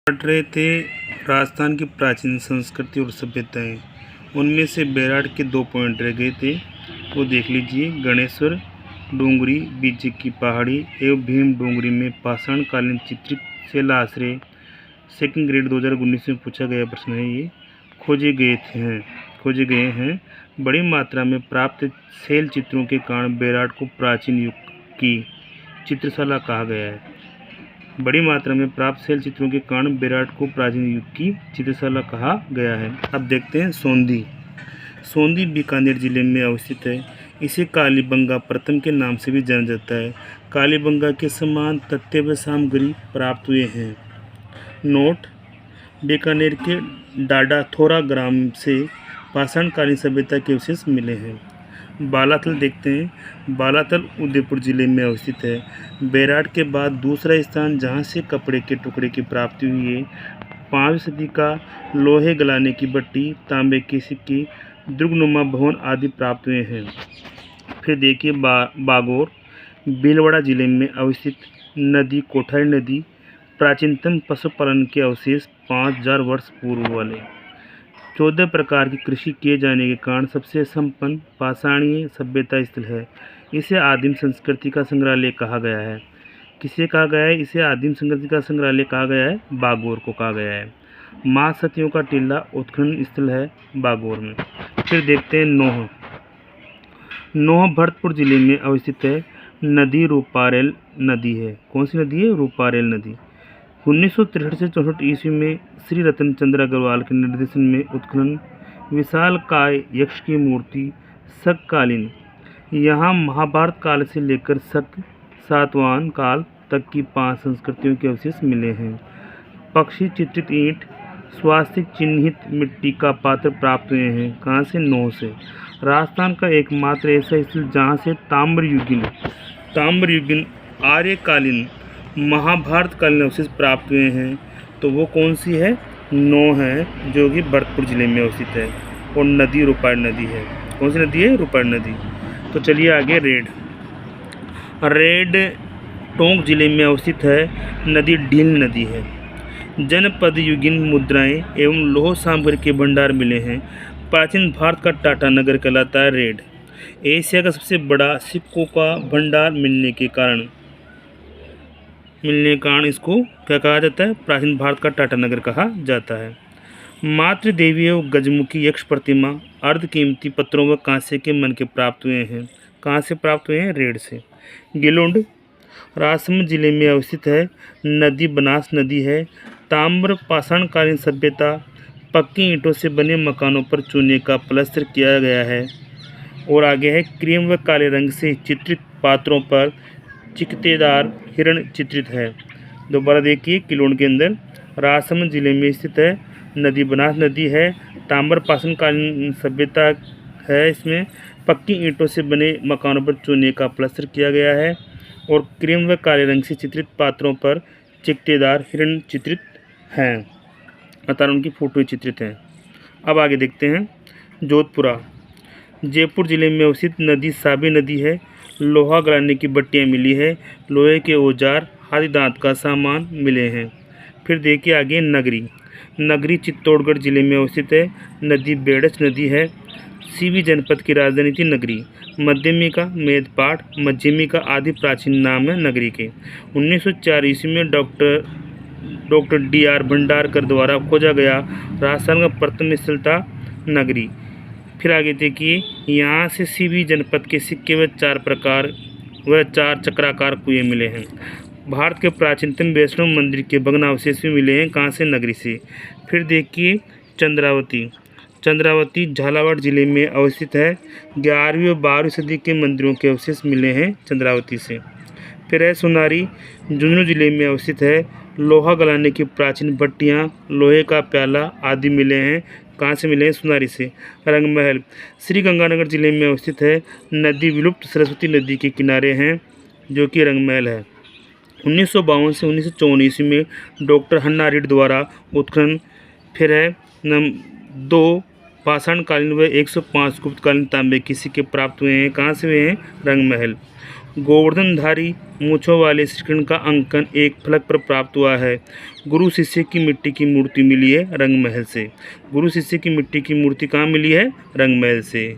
पढ़ रहे थे राजस्थान की प्राचीन संस्कृति और सभ्यताएं। उनमें से बेराट के 2 पॉइंट रह गए थे, वो देख लीजिए। गणेश्वर डोंगरी, बीजे की पहाड़ी एवं भीम डोंगरी में पाषाण कालीन चित्रित शैल आश्रय। सेकंड ग्रेड 2019 में पूछा गया प्रश्न है ये। खोजे गए हैं। बड़ी मात्रा में प्राप्त शैल चित्रों के कारण बेराट को प्राचीन युग की चित्रशाला कहा गया है। बड़ी मात्रा में प्राप्त शैल चित्रों के कारण बेराट को प्राचीन युग की चित्रशाला कहा गया है। अब देखते हैं सोंदी बीकानेर जिले में अवस्थित है। इसे कालीबंगा प्रथम के नाम से भी जाना जाता है। कालीबंगा के समान तथ्य व सामग्री प्राप्त हुए हैं। नोट: बीकानेर के डाडाथोरा ग्राम से पाषाणकालीन सभ्यता के अवशेष मिले हैं। बालाथल देखते हैं। बालाथल उदयपुर जिले में अवस्थित है। बेराट के बाद दूसरा स्थान जहां से कपड़े के टुकड़े की प्राप्ति हुई है। 5वीं सदी का लोहे गलाने की भट्टी, तांबे के सिक्के, दुर्गनुमा भवन आदि प्राप्त हुए हैं। फिर देखिए बागोर भीलवाड़ा जिले में अवस्थित नदी कोठारी नदी, प्राचीनतम पशुपालन के अवशेष 5000 वर्ष पूर्व वाले। 14 प्रकार की कृषि किए जाने के कारण सबसे संपन्न पाषाणीय सभ्यता स्थल है। इसे आदिम संस्कृति का संग्रहालय कहा गया है। किसे कहा गया है? इसे आदिम संस्कृति का संग्रहालय कहा गया है। बागोर को कहा गया है। माँ सतियों का टीला उत्खनन स्थल है बागोर में। फिर देखते हैं नोह भरतपुर जिले में अवस्थित है। नदी रूपारेल नदी है। कौन सी नदी है? रूपारेल नदी। 1963 से 64 ईस्वी में श्री रतन चंद्र अग्रवाल के निर्देशन में उत्खनन। विशालकाय यक्ष की मूर्ति शककालीन। यहाँ महाभारत काल से लेकर सातवाहन काल तक की 5 संस्कृतियों के अवशेष मिले हैं। पक्षी चित्रित ईंट, स्वास्तिक चिन्हित मिट्टी का पात्र प्राप्त हुए हैं। कहाँ से? नोह से। राजस्थान का एकमात्र ऐसा स्थल जहाँ से ताम्रयुगीन आर्यकालीन महाभारत कालीन अवशेष प्राप्त हुए हैं, तो वो कौन सी है? नोह है, जो कि भरतपुर जिले में अवस्थित है। और नदी रूपार नदी है। कौन सी नदी है? रूपार नदी। तो चलिए आगे। रेड टोंक जिले में अवस्थित है। नदी ढील नदी है। जनपद युगीन मुद्राएं एवं लौह सामग्री के भंडार मिले हैं। प्राचीन भारत का टाटा नगर कहलाता है रेड। एशिया का सबसे बड़ा सिक्कों का भंडार मिलने के कारण इसको क्या कहा जाता है? प्राचीन भारत का टाटा नगर कहा जाता है। मातृ देवी एवं गजमुखी यक्ष प्रतिमा अर्ध कीमती पत्थरों व कांसे के मन के प्राप्त हुए हैं। कहाँ से प्राप्त हुए हैं? रेड से। गिलुंड राजसमंद जिले में अवस्थित है। नदी बनास नदी है। ताम्र पाषाणकालीन सभ्यता। पक्की ईंटों से बने मकानों पर चूने का प्लास्टर किया गया है। और आगे है क्रीम व काले रंग से चित्रित पात्रों पर चिकतेदार हिरण चित्रित है। दोबारा देखिए, किलोन के अंदर राजसमंद जिले में स्थित है। नदी बनास नदी है। ताम्र पाषाणकालीन सभ्यता है। इसमें पक्की ईंटों से बने मकानों पर चूने का प्लास्टर किया गया है। और क्रीम व काले रंग से चित्रित पात्रों पर चिकतेदार हिरण चित्रित हैं, अतः उनकी फोटो चित्रित हैं। अब आगे देखते हैं। जोधपुरा जयपुर जिले में अवस्थित नदी साबी नदी है। लोहा गलाने की भट्टियाँ मिली है। लोहे के औजार, हाथी दांत का सामान मिले हैं। फिर देखिए आगे नगरी चित्तौड़गढ़ जिले में अवस्थित है। नदी बेड़च नदी है। सीवी जनपद की राजधानी थी नगरी। मध्यमिका, मेदपाट, मध्यमिका आदि प्राचीन नाम है नगरी के। 1904 ईस्वी में डॉक्टर D.R. भंडारकर द्वारा खोजा गया राजस्थान का प्रथम स्थल था नगरी। फिर आगे देखिए, यहाँ से सीवी जनपद के सिक्के व 4 चक्राकार कुएं मिले हैं। भारत के प्राचीनतम वैष्णव मंदिर के भग्नावशेष भी मिले हैं। कहाँ से? नगरी से। फिर देखिए चंद्रावती झालावाड़ जिले में अवस्थित है। 11वीं और 12वीं सदी के मंदिरों के अवशेष मिले हैं चंद्रावती से। फिर है सोनारी, झुंझुनू जिले में अवस्थित है। लोहा गलाने की प्राचीन भट्टियाँ, लोहे का प्याला आदि मिले हैं। कहाँ से मिले हैं? सोनारी से। रंगमहल श्री गंगानगर जिले में अवस्थित है। नदी विलुप्त सरस्वती नदी के किनारे हैं, जो कि रंगमहल है। 1952 से 1954 ईस्वी में डॉक्टर हन्ना रेड्डी द्वारा उत्खनन। फिर है 2 पाषाणकालीन व 105 गुप्तकालीन तांबे के सिक्के प्राप्त हुए हैं। कहाँ से हुए हैं? रंगमहल। गोवर्धनधारी मूंछों वाले श्रीकृष्ण का अंकन एक फलक पर प्राप्त हुआ है। गुरु शिष्य की मिट्टी की मूर्ति मिली है रंगमहल से। गुरु शिष्य की मिट्टी की मूर्ति कहाँ मिली है? रंगमहल से।